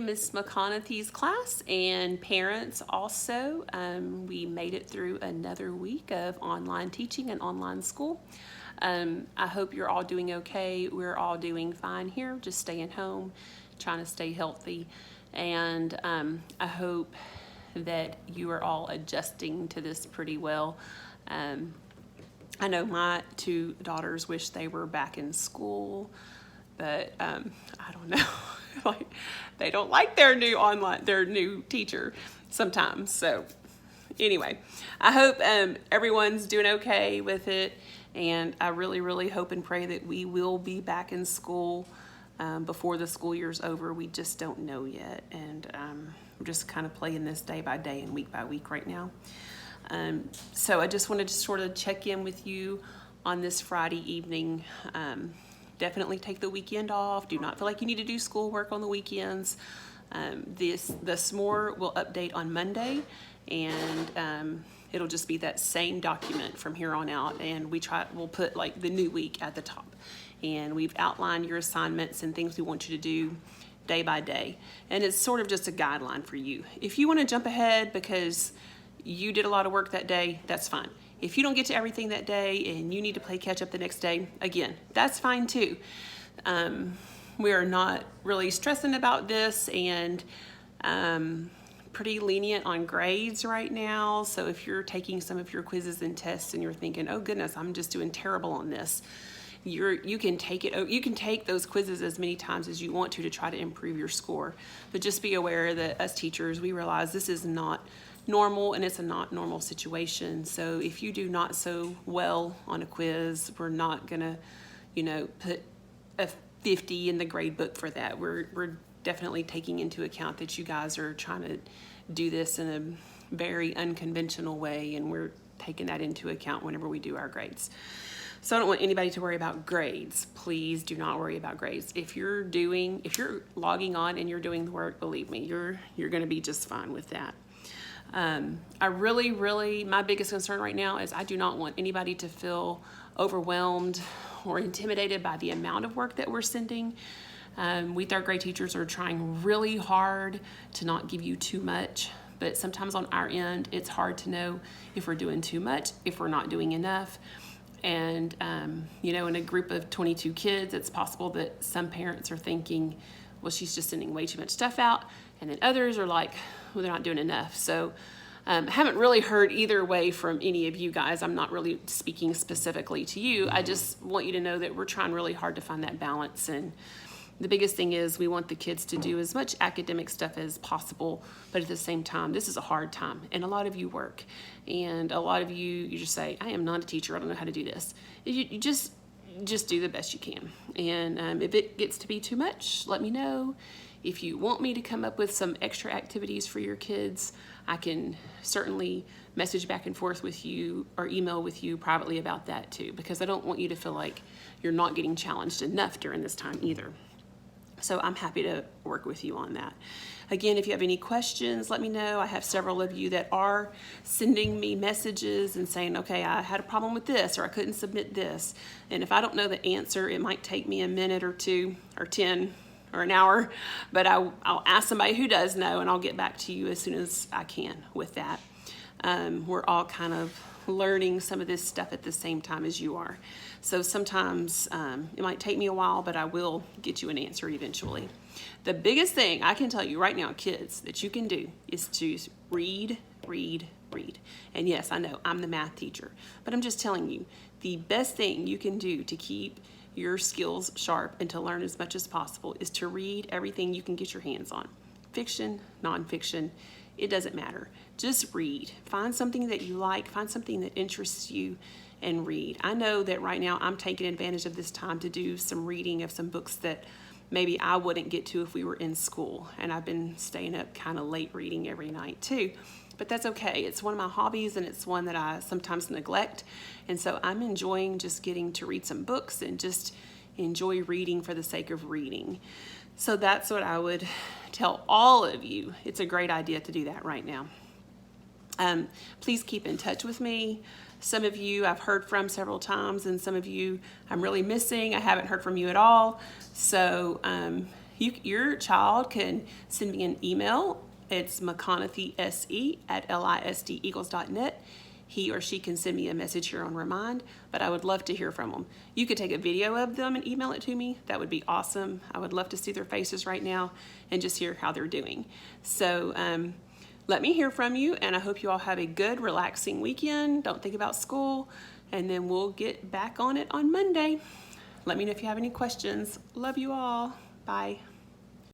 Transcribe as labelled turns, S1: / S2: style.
S1: Miss McConaughey's class and parents also. We made it through another week of online teaching and online school. I hope you're all doing okay. We're all doing fine here, just staying home, trying to stay healthy. And I hope that you are all adjusting to this pretty well. I know my two daughters wish they were back in school, but I don't know. Like, they don't like their new teacher sometimes. So anyway, I hope everyone's doing okay with it, and I really, really hope and pray that we will be back in school before the school year's over. We just don't know yet, and we're just kind of playing this day by day and week by week right now. So I just wanted to sort of check in with you on this Friday evening. Definitely take the weekend off. Do not feel like you need to do schoolwork on the weekends. The SMORE will update on Monday, and it'll just be that same document from here on out. And we'll put like the new week at the top, and we've outlined your assignments and things we want you to do day by day. And it's sort of just a guideline for you. If you want to jump ahead because you did a lot of work that day, that's fine. If you don't get to everything that day and you need to play catch up the next day, again, that's fine too. We are not really stressing about this, and pretty lenient on grades right now. So if you're taking some of your quizzes and tests and you're thinking, oh goodness, I'm just doing terrible on this, you can take it. You can take those quizzes as many times as you want to try to improve your score. But just be aware that as teachers, we realize this is not normal, and it's a not normal situation. So if you do not so well on a quiz, we're not gonna, put a 50 in the grade book for that. We're definitely taking into account that you guys are trying to do this in a very unconventional way, and we're taking that into account whenever we do our grades. So I don't want anybody to worry about grades. Please do not worry about grades. If you're logging on and you're doing the work, believe me, you're gonna be just fine with that. I really, my biggest concern right now is I do not want anybody to feel overwhelmed or intimidated by the amount of work that we're sending. We third grade teachers are trying really hard to not give you too much, but sometimes on our end, it's hard to know if we're doing too much, if we're not doing enough. And, in a group of 22 kids, it's possible that some parents are thinking, well, she's just sending way too much stuff out. And then others are like, well, they're not doing enough. So I haven't really heard either way from any of you guys. I'm not really speaking specifically to you. I just want you to know that we're trying really hard to find that balance. And the biggest thing is we want the kids to do as much academic stuff as possible, but at the same time, this is a hard time. And a lot of you work. And a lot of you just say, I am not a teacher. I don't know how to do this. You just do the best you can. And if it gets to be too much, let me know. If you want me to come up with some extra activities for your kids, I can certainly message back and forth with you or email with you privately about that too, because I don't want you to feel like you're not getting challenged enough during this time either. So I'm happy to work with you on that. Again, if you have any questions, let me know. I have several of you that are sending me messages and saying, okay, I had a problem with this, or I couldn't submit this. And if I don't know the answer, it might take me a minute or 2 or 10 or an hour, but I'll ask somebody who does know, and I'll get back to you as soon as I can with that. We're all kind of learning some of this stuff at the same time as you are. So sometimes it might take me a while, but I will get you an answer eventually. The biggest thing I can tell you right now, kids, that you can do is to read. And yes, I know I'm the math teacher, but I'm just telling you, the best thing you can do to keep your skills sharp and to learn as much as possible is to read everything you can get your hands on. Fiction, nonfiction, it doesn't matter. Just read. Find something that you like, find something that interests you, and read. I know that right now I'm taking advantage of this time to do some reading of some books that maybe I wouldn't get to if we were in school. And I've been staying up kind of late reading every night too. But that's okay. It's one of my hobbies, and it's one that I sometimes neglect. And so I'm enjoying just getting to read some books and just enjoy reading for the sake of reading. So that's what I would tell all of you. It's a great idea to do that right now. Please keep in touch with me. Some of you I've heard from several times, and some of you I'm really missing. I haven't heard from you at all. So Your child can send me an email. It's mcconaugheysE@lisdeagles.net. He or she can send me a message here on Remind, but I would love to hear from them. You could take a video of them and email it to me. That would be awesome. I would love to see their faces right now and just hear how they're doing. So let me hear from you, and I hope you all have a good, relaxing weekend. Don't think about school, and then we'll get back on it on Monday. Let me know if you have any questions. Love you all. Bye.